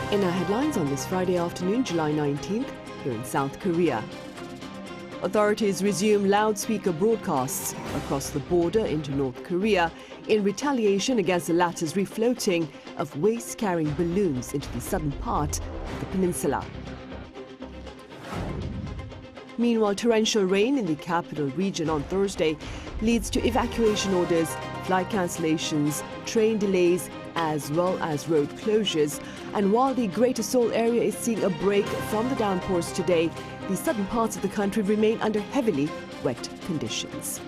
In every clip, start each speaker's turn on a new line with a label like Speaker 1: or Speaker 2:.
Speaker 1: In our headlines on this Friday afternoon, July 19th, here in South Korea. Authorities resume loudspeaker broadcasts across the border into North Korea in retaliation against the latter's refloating of waste-carrying balloons into the southern part of the peninsula. Meanwhile, torrential rain in the capital region on Thursday leads to evacuation orders, flight cancellations, train delays, as well as road closures. And while the Greater Seoul area is seeing a break from the downpours today, the southern parts of the country remain under heavily wet conditions.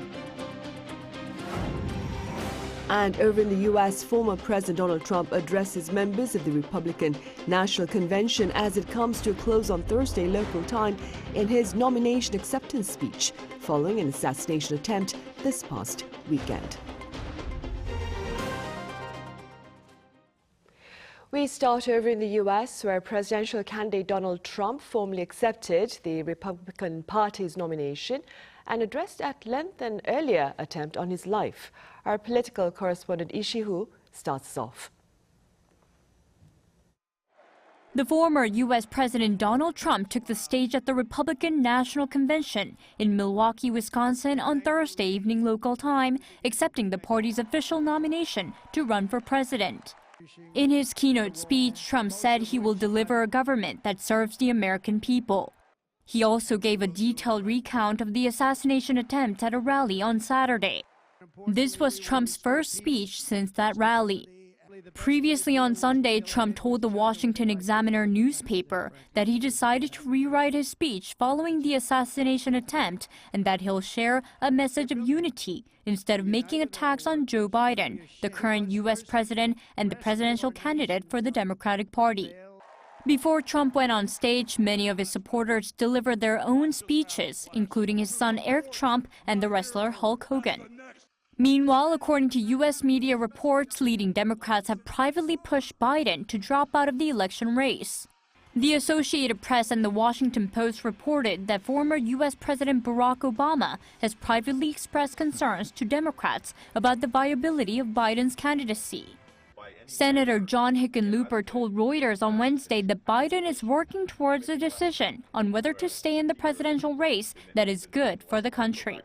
Speaker 1: And over in the U.S., former President Donald Trump addresses members of the Republican National Convention as it comes to a close on Thursday local time in his nomination acceptance speech following an assassination attempt this past weekend. We start over in the U.S., where presidential candidate Donald Trump formally accepted the Republican Party's nomination and addressed at length an earlier attempt on his life. Our political correspondent Lee Si-hoo starts us off.
Speaker 2: The former U.S. President Donald Trump took the stage at the Republican National Convention in Milwaukee, Wisconsin on Thursday evening local time, accepting the party's official nomination to run for president. In his keynote speech, Trump said he will deliver a government that serves the American people. He also gave a detailed recount of the assassination attempt at a rally on Saturday. This was Trump's first speech since that rally. Previously on Sunday, Trump told the Washington Examiner newspaper that he decided to rewrite his speech following the assassination attempt and that he'll share a message of unity instead of making attacks on Joe Biden, the current U.S. president and the presidential candidate for the Democratic Party. Before Trump went on stage, many of his supporters delivered their own speeches, including his son Eric Trump and the wrestler Hulk Hogan. Meanwhile, according to U.S. media reports, leading Democrats have privately pushed Biden to drop out of the election race. The Associated Press and the Washington Post reported that former U.S. President Barack Obama has privately expressed concerns to Democrats about the viability of Biden's candidacy. Senator John Hickenlooper told Reuters on Wednesday that Biden is working towards a decision on whether to stay in the presidential race that is good for the country.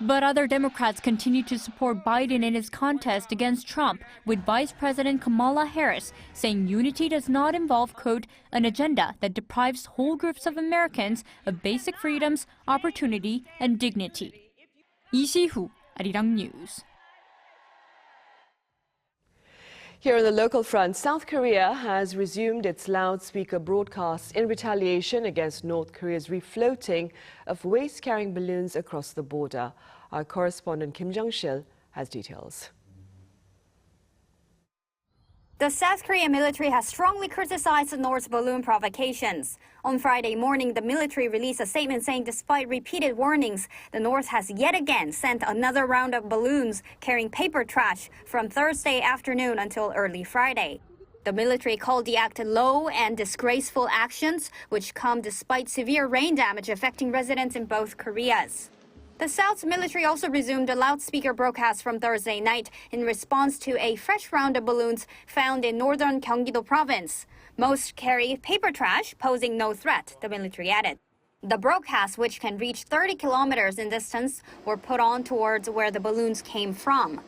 Speaker 2: But other Democrats continue to support Biden in his contest against Trump, with Vice President Kamala Harris saying unity does not involve, quote, an agenda that deprives whole groups of Americans of basic freedoms, opportunity, and dignity. Lee Si-hoo, Arirang News.
Speaker 1: Here on the local front, South Korea has resumed its loudspeaker broadcasts in retaliation against North Korea's refloating of waste-carrying balloons across the border. Our correspondent Kim Jung-sil has details.
Speaker 3: The South Korean military has strongly criticized the North's balloon provocations. On Friday morning, the military released a statement saying despite repeated warnings, the North has yet again sent another round of balloons carrying paper trash from Thursday afternoon until early Friday. The military called the act low and disgraceful actions, which come despite severe rain damage affecting residents in both Koreas. The South's military also resumed a loudspeaker broadcast from Thursday night in response to a fresh round of balloons found in northern Gyeonggi-do Province. Most carry paper trash, posing no threat, the military added. The broadcasts, which can reach 30 kilometers in distance, were put on towards where the balloons came from.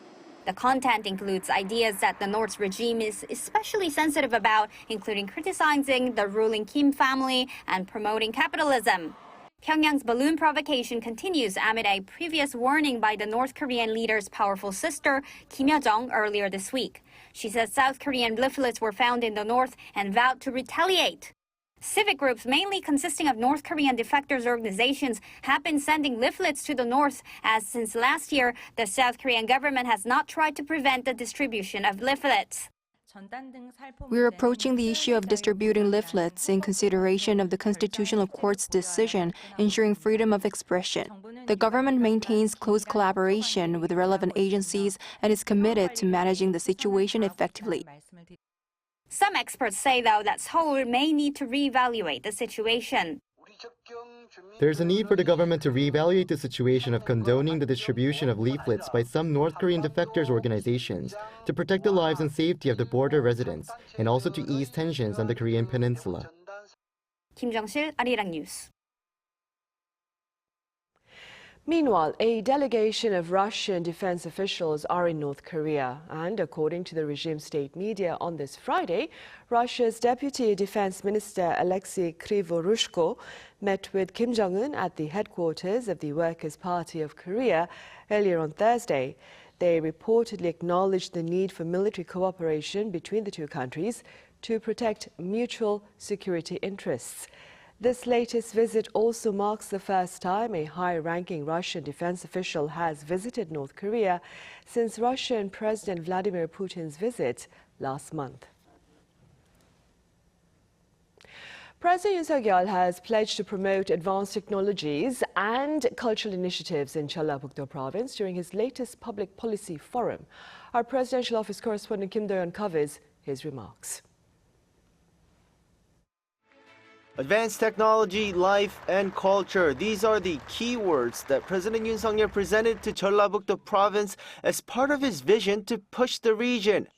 Speaker 3: The content includes ideas that the North's regime is especially sensitive about, including criticizing the ruling Kim family and promoting capitalism. Pyongyang's balloon provocation continues amid a previous warning by the North Korean leader's powerful sister, Kim Yo-jong, earlier this week. She said South Korean leaflets were found in the North and vowed to retaliate. Civic groups, mainly consisting of North Korean defectors organizations, have been sending leaflets to the North, as since last year, the South Korean government has not tried to prevent the distribution of leaflets.
Speaker 4: We're approaching the issue of distributing leaflets in consideration of the Constitutional Court's decision ensuring freedom of expression. The government maintains close collaboration with relevant agencies and is committed to managing the situation effectively.
Speaker 3: Some experts say, though, that Seoul may need to reevaluate the situation.
Speaker 5: There's a need for the government to reevaluate the situation of condoning the distribution of leaflets by some North Korean defectors organizations to protect the lives and safety of the border residents and also to ease tensions on the Korean peninsula.
Speaker 3: 김정실, 아리랑 뉴스.
Speaker 1: Meanwhile, a delegation of Russian defense officials are in North Korea, and according to the regime state media on this Friday, Russia's Deputy Defense Minister Alexei Krivorushko met with Kim Jong-un at the headquarters of the Workers' Party of Korea earlier on Thursday. They reportedly acknowledged the need for military cooperation between the two countries to protect mutual security interests. This latest visit also marks the first time a high-ranking Russian defense official has visited North Korea since Russian President Vladimir Putin's visit last month. President Yoon Suk-yeol has pledged to promote advanced technologies and cultural initiatives in Jeollabuk-do Province during his latest public policy forum. Our presidential office correspondent Kim Do-yeon covers his remarks.
Speaker 6: Advanced technology, life, and culture. These are the key words that President Yoon Suk-yeol presented to Jeollabuk-do Province as part of his vision to push the region.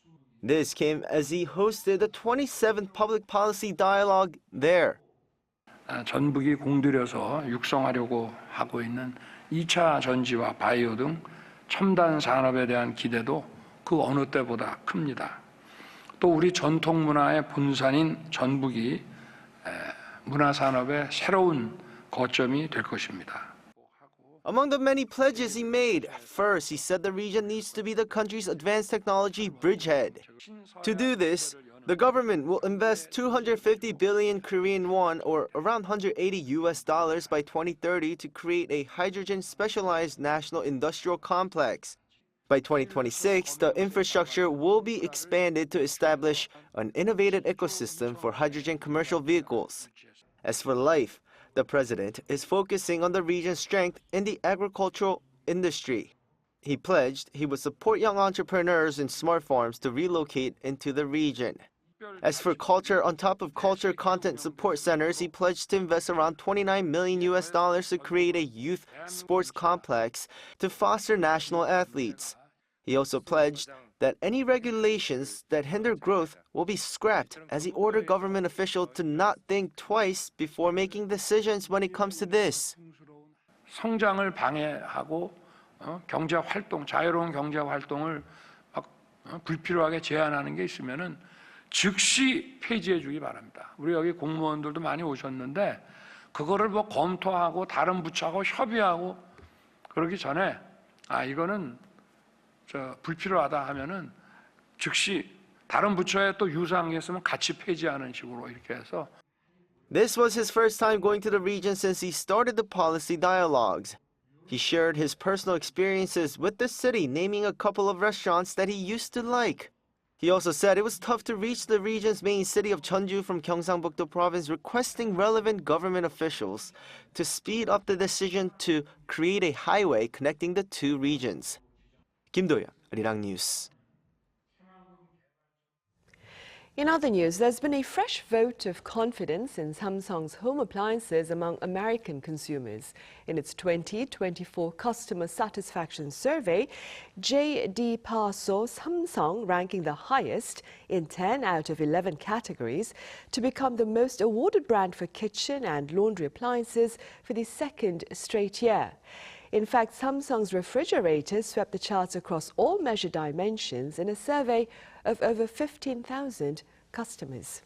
Speaker 6: This came as he hosted the 27th Public Policy Dialogue there.
Speaker 7: 전북이 공들여서 육성하려고 하고 있는 2차 전지와 바이오 등 첨단 산업에 대한 기대도 그 어느 때보다 큽니다. 또 우리 전통 문화의 본산인 전북이 문화산업의 새로운 거점이 될 것입니다.
Speaker 6: Among the many pledges he made, first he said the region needs to be the country's advanced technology bridgehead. To do this, the government will invest 250 billion Korean won or around $180 by 2030 to create a hydrogen specialized national industrial complex. By 2026, the infrastructure will be expanded to establish an innovative ecosystem for hydrogen commercial vehicles. As for life, the president is focusing on the region's strength in the agricultural industry. He pledged he would support young entrepreneurs and smart farms to relocate into the region. As for culture, on top of culture content support centers, he pledged to invest around $29 million to create a youth sports complex to foster national athletes. He also pledged that any regulations that hinder growth will be scrapped as he ordered government officials to not think twice before making decisions when it comes to this.
Speaker 7: 성장을 방해하고 경제 활동, 자유로운 경제 활동을 불필요하게 제한하는 게 있으면은 즉시 폐지해 주기 바랍니다. 우리 여기 공무원들도 많이 오셨는데 그거를 뭐 검토하고 다른 부처하고 협의하고 그러기 전에 이거는 불필요하다 하면은 즉시 다른 부처에 또 유사한 게 있으면 같이 폐지하는 식으로 이렇게 해서.
Speaker 6: This was his first time going to the region since he started the policy dialogues. He shared his personal experiences with the city, naming a couple of restaurants that he used to like. He also said it was tough to reach the region's main city of Jeonju from Gyeonggi Province, requesting relevant government officials to speed up the decision to create a highway connecting the two regions. Kim Do-yeon, Arirang News.
Speaker 1: In other news, there's been a fresh vote of confidence in Samsung's home appliances among American consumers. In its 2024 Customer Satisfaction Survey, J.D. Power saw Samsung ranking the highest in 10 out of 11 categories to become the most awarded brand for kitchen and laundry appliances for the second straight year. In fact, Samsung's refrigerators swept the charts across all measured dimensions in a survey of over 15,000 customers.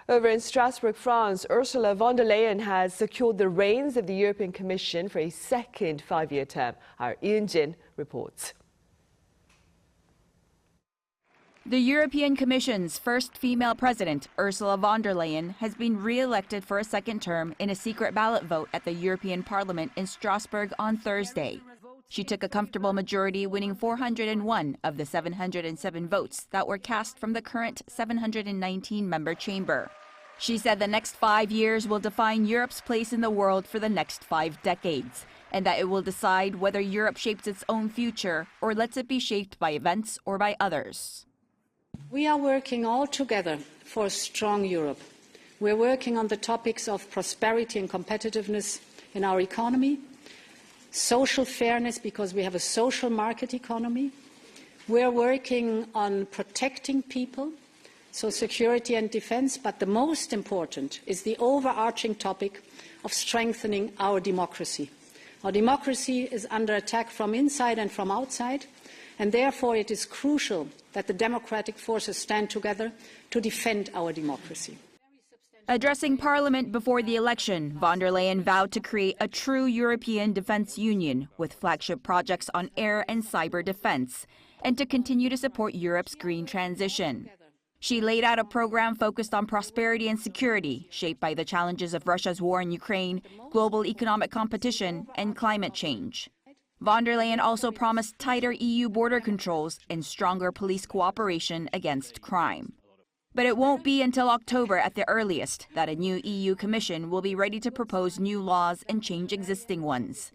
Speaker 1: Over in Strasbourg, France, Ursula von der Leyen has secured the reins of the European Commission for a second five-year term. Our Yoon reports.
Speaker 8: The European Commission's first female president, Ursula von der Leyen, has been re-elected for a second term in a secret ballot vote at the European Parliament in Strasbourg on Thursday. She took a comfortable majority, winning 401 of the 707 votes that were cast from the current 719-member chamber. She said the next 5 years will define Europe's place in the world for the next 5 decades, and that it will decide whether Europe shapes its own future or lets it be shaped by events or by others.
Speaker 9: We are working all together for a strong Europe, We're working on the topics of prosperity and competitiveness in our economy, social fairness because we have a social market economy. We're working on protecting people, so security and defence, but the most important is the overarching topic of strengthening our democracy. Our democracy is under attack from inside and from outside, and therefore it is crucial that the democratic forces stand together to defend our democracy.
Speaker 8: Addressing Parliament before the election, von der Leyen vowed to create a true European defence union with flagship projects on air and cyber defence, and to continue to support Europe's green transition. She laid out a program focused on prosperity and security, shaped by the challenges of Russia's war in Ukraine, global economic competition, and climate change. Von der Leyen also promised tighter EU border controls and stronger police cooperation against crime. But it won't be until October at the earliest that a new EU Commission will be ready to propose new laws and change existing ones.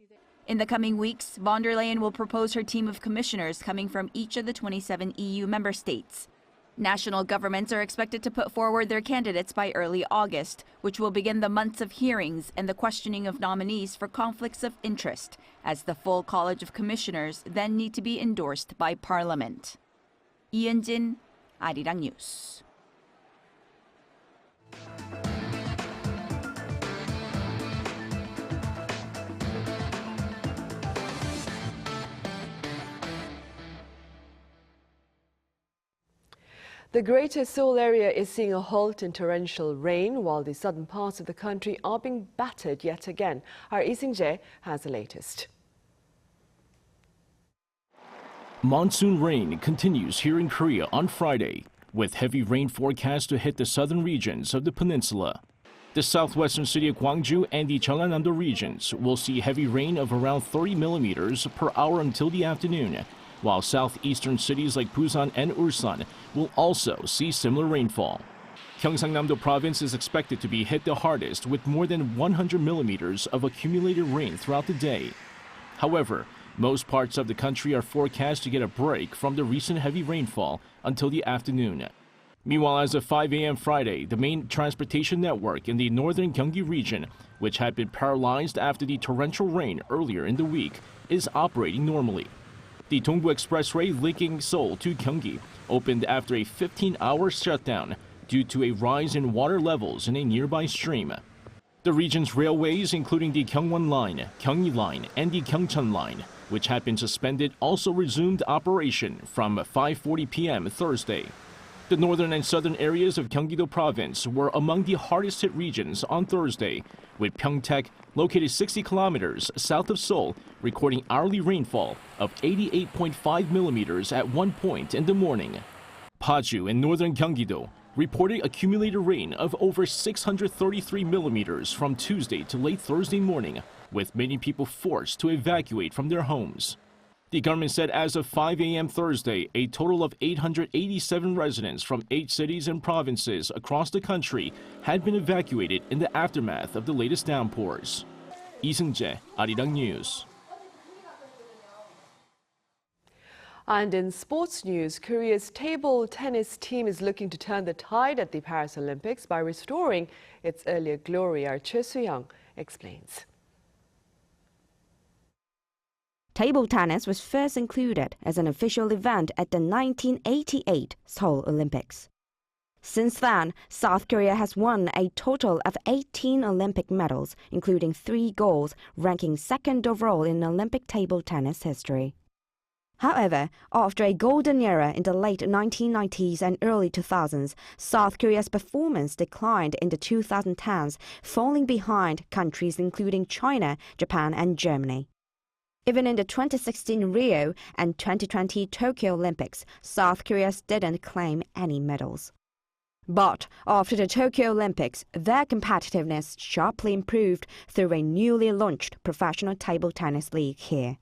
Speaker 8: In the coming weeks, von der Leyen will propose her team of commissioners coming from each of the 27 EU member states. National governments are expected to put forward their candidates by early August, which will begin the months of hearings and the questioning of nominees for conflicts of interest, as the full College of Commissioners then need to be endorsed by Parliament. 이은진, Arirang News.
Speaker 1: The Greater Seoul area is seeing a halt in torrential rain, while the southern parts of the country are being battered yet again. Our Lee Seung-jae has the latest.
Speaker 10: Monsoon rain continues here in Korea on Friday, with heavy rain forecast to hit the southern regions of the peninsula. The southwestern city of Gwangju and the Jeollabuk-do regions will see heavy rain of around 30 millimeters per hour until the afternoon, while southeastern cities like Busan and Ulsan will also see similar rainfall. Gyeonggi-do Province is expected to be hit the hardest with more than 100 millimeters of accumulated rain throughout the day. However, most parts of the country are forecast to get a break from the recent heavy rainfall until the afternoon. Meanwhile, as of 5 a.m. Friday, the main transportation network in the northern Gyeonggi region, which had been paralyzed after the torrential rain earlier in the week, is operating normally. The Dongbu Expressway linking Seoul to Gyeonggi opened after a 15-hour shutdown due to a rise in water levels in a nearby stream. The region's railways, including the Gyeongwon Line, Gyeonggi Line, and the Gyeongcheon Line, which had been suspended, also resumed operation from 5:40 p.m. Thursday. The northern and southern areas of Gyeonggi-do Province were among the hardest hit regions on Thursday, with Pyeongtaek, located 60 kilometers south of Seoul, recording hourly rainfall of 88.5 millimeters at one point in the morning. Paju in northern Gyeonggi-do reported accumulated rain of over 633 millimeters from Tuesday to late Thursday morning, with many people forced to evacuate from their homes. The government said as of 5 a.m. Thursday, a total of 887 residents from 8 cities and provinces across the country had been evacuated in the aftermath of the latest downpours. Lee Seung-jae, Arirang News.
Speaker 1: And in sports news, Korea's table tennis team is looking to turn the tide at the Paris Olympics by restoring its earlier glory. Our Choi Soo-young explains.
Speaker 11: Table tennis was first included as an official event at the 1988 Seoul Olympics. Since then, South Korea has won a total of 18 Olympic medals, including 3 golds, ranking second overall in Olympic table tennis history. However, after a golden era in the late 1990s and early 2000s, South Korea's performance declined in the 2010s, falling behind countries including China, Japan, and Germany. Even in the 2016 Rio and 2020 Tokyo Olympics, South Korea didn't claim any medals. But after the Tokyo Olympics, their competitiveness sharply improved through a newly launched professional table tennis league here.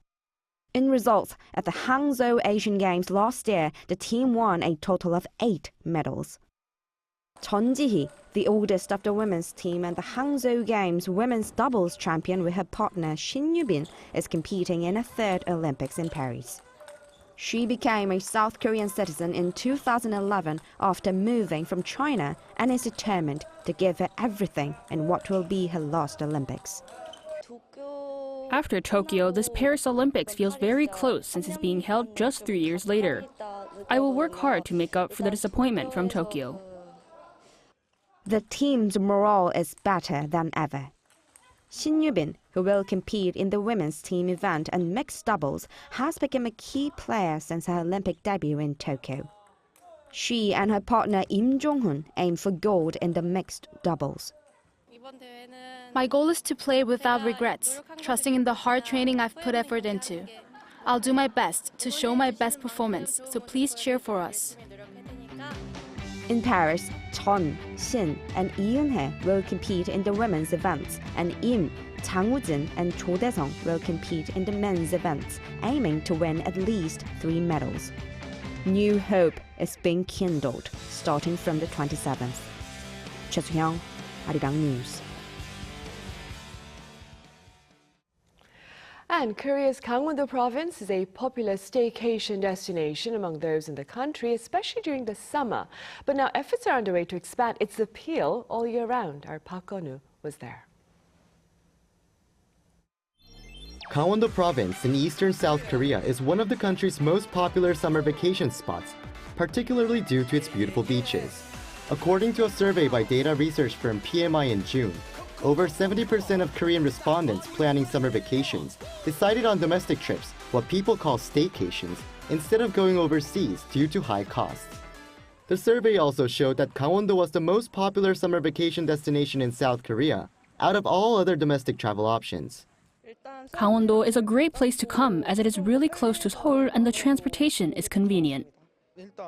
Speaker 11: In results, at the Hangzhou Asian Games last year, the team won a total of 8 medals. Jeon Ji-hee, the oldest of the women's team and the Hangzhou Games women's doubles champion with her partner Shin Yu-bin, is competing in a 3rd Olympics in Paris. She became a South Korean citizen in 2011 after moving from China and is determined to give her everything in what will be her last Olympics.
Speaker 12: After Tokyo, this Paris Olympics feels very close since it's being held just 3 years later. I will work hard to make up for the disappointment from Tokyo.
Speaker 11: The team's morale is better than ever. Shin Yubin, who will compete in the women's team event and mixed doubles, has become a key player since her Olympic debut in Tokyo. She and her partner Im Jong-hun aim for gold in the mixed doubles.
Speaker 13: My goal is to play without regrets, trusting in the hard training I've put effort into. I'll do my best to show my best performance, so please cheer for us.
Speaker 11: In Paris, Chon, Shin, and Lee Eun-hye will compete in the women's events, and Im, Chang Woo-jin, and Cho Dae-sung will compete in the men's events, aiming to win at least 3 medals. New hope is being kindled, starting from the 27th. Choi Soo-hyung, Arirang News.
Speaker 1: And Korea's Gangwon-do Province is a popular staycation destination among those in the country, especially during the summer. But now efforts are underway to expand its appeal all year round. Our Park Gon-woo was there.
Speaker 5: Gangwon-do Province in eastern South Korea is one of the country's most popular summer vacation spots, particularly due to its beautiful beaches. According to a survey by data research firm PMI in June, over 70% of Korean respondents planning summer vacations decided on domestic trips, what people call staycations, instead of going overseas due to high costs. The survey also showed that Gangwon-do was the most popular summer vacation destination in South Korea, out of all other domestic travel options.
Speaker 12: Gangwon-do is a great place to come as it is really close to Seoul and the transportation is convenient.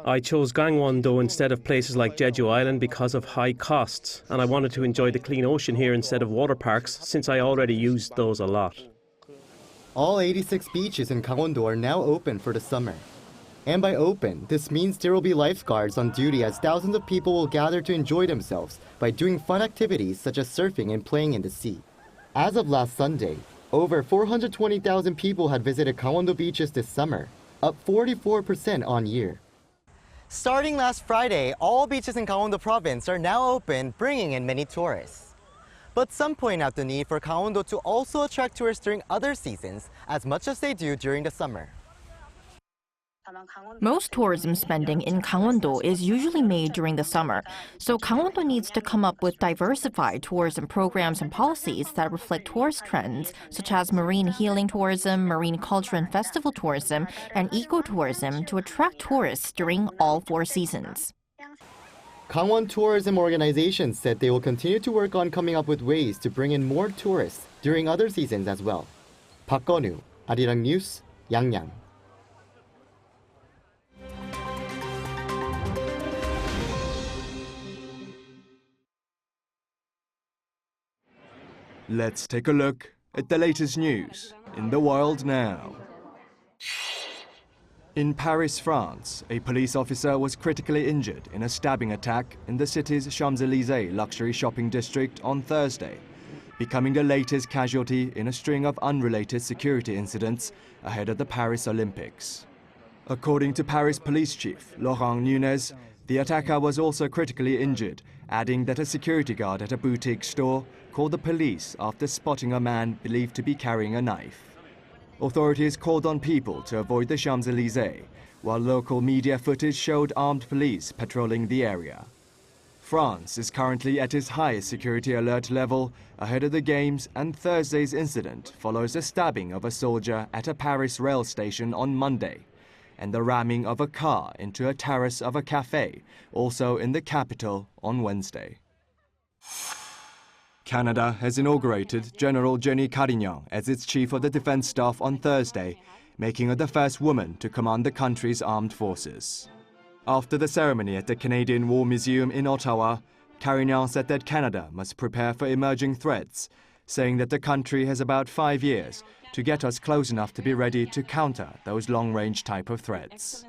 Speaker 14: I chose Gangwon-do instead of places like Jeju Island because of high costs, and I wanted to enjoy the clean ocean here instead of water parks since I already used those a lot.
Speaker 5: All 86 beaches in Gangwon-do are now open for the summer. And by open, this means there will be lifeguards on duty as thousands of people will gather to enjoy themselves by doing fun activities such as surfing and playing in the sea. As of last Sunday, over 420,000 people had visited Gangwon-do beaches this summer, up 44% on year. Starting last Friday, all beaches in Gangwon-do Province are now open, bringing in many tourists. But some point out the need for Gangwon-do to also attract tourists during other seasons, as much as they do during the summer.
Speaker 15: Most tourism spending in Gangwon-do is usually made during the summer, so Gangwon-do needs to come up with diversified tourism programs and policies that reflect tourist trends, such as marine healing tourism, marine culture and festival tourism, and ecotourism to attract tourists during all 4 seasons.
Speaker 5: Gangwon Tourism Organization said they will continue to work on coming up with ways to bring in more tourists during other seasons as well. Park Gon-woo, Arirang News, Yangyang.
Speaker 16: Let's take a look at the latest news in the world now. In Paris, France, a police officer was critically injured in a stabbing attack in the city's Champs-Élysées luxury shopping district on Thursday, becoming the latest casualty in a string of unrelated security incidents ahead of the Paris Olympics. According to Paris Police Chief Laurent Nunez, the attacker was also critically injured, adding that a security guard at a boutique store called the police after spotting a man believed to be carrying a knife. Authorities called on people to avoid the Champs-Élysées, while local media footage showed armed police patrolling the area. France is currently at its highest security alert level ahead of the Games, and Thursday's incident follows the stabbing of a soldier at a Paris rail station on Monday, and the ramming of a car into a terrace of a cafe, also in the capital, on Wednesday. Canada has inaugurated General Jenny Carignan as its Chief of the Defense Staff on Thursday, making her the first woman to command the country's armed forces. After the ceremony at the Canadian War Museum in Ottawa, Carignan said that Canada must prepare for emerging threats, saying that the country has about 5 years to get us close enough to be ready to counter those long-range type of threats.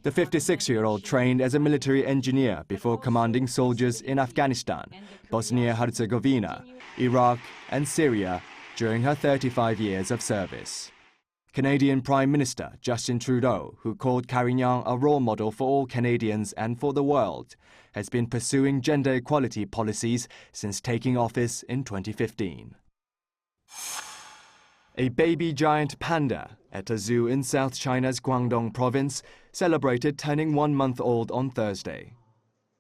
Speaker 16: The 56-year-old trained as a military engineer before commanding soldiers in Afghanistan, Bosnia-Herzegovina, Iraq and Syria during her 35 years of service. Canadian Prime Minister Justin Trudeau, who called Arirang a role model for all Canadians and for the world, has been pursuing gender equality policies since taking office in 2015. A baby giant panda at a zoo in South China's Gyeonggi Province celebrated turning 1 month old on Thursday.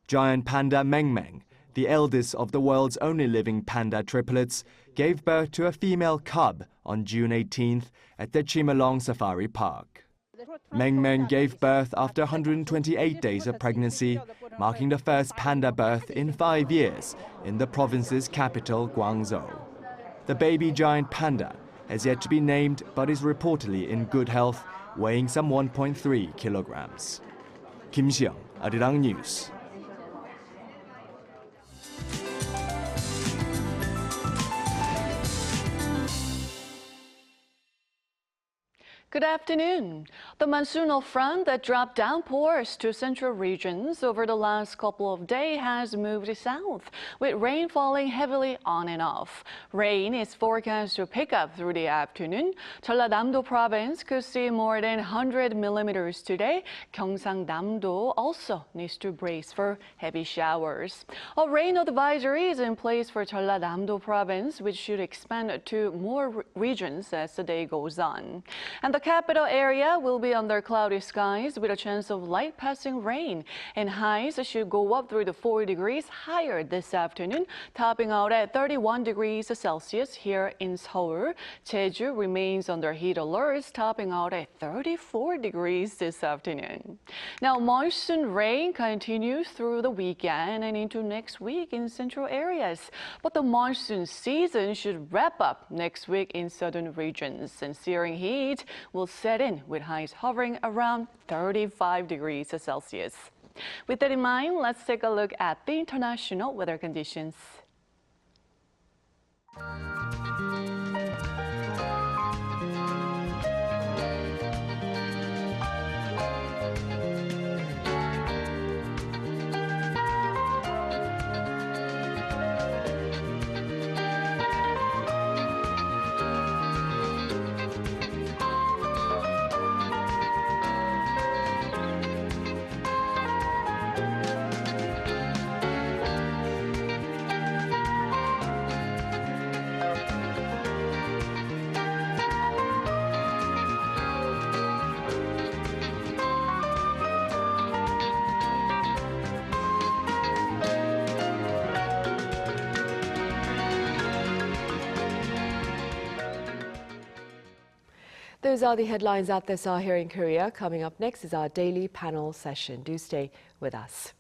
Speaker 16: Giant panda Meng Meng, the eldest of the world's only living panda triplets, gave birth to a female cub on June 18th at the Chimelong Safari Park. Meng Meng gave birth after 128 days of pregnancy, marking the first panda birth in 5 years in the province's capital, Guangzhou. The baby giant panda has yet to be named but is reportedly in good health, weighing some 1.3 kilograms. Kim Seong, Arirang News.
Speaker 17: Good afternoon. The monsoonal front that dropped downpours to central regions over the last couple of days has moved south, with rain falling heavily on and off. Rain is forecast to pick up through the afternoon. Jeollabuk-do Province could see more than 100 millimeters today. Gyeonggi-do also needs to brace for heavy showers. A rain advisory is in place for Jeollabuk-do Province, which should expand to more regions as the day goes on. And the capital area will be under cloudy skies with a chance of light passing rain, and highs should go up through the 4 degrees higher this afternoon, topping out at 31 degrees Celsius here in Seoul. Jeju remains under heat alerts, topping out at 34 degrees this afternoon. Now, monsoon rain continues through the weekend and into next week in central areas, but the monsoon season should wrap up next week in southern regions, and searing heat will set in with highs hovering around 35 degrees Celsius. With that in mind, let's take a look at the international weather conditions.
Speaker 1: Those are the headlines at this hour here in Korea. Coming up next is our daily panel session. Do stay with us.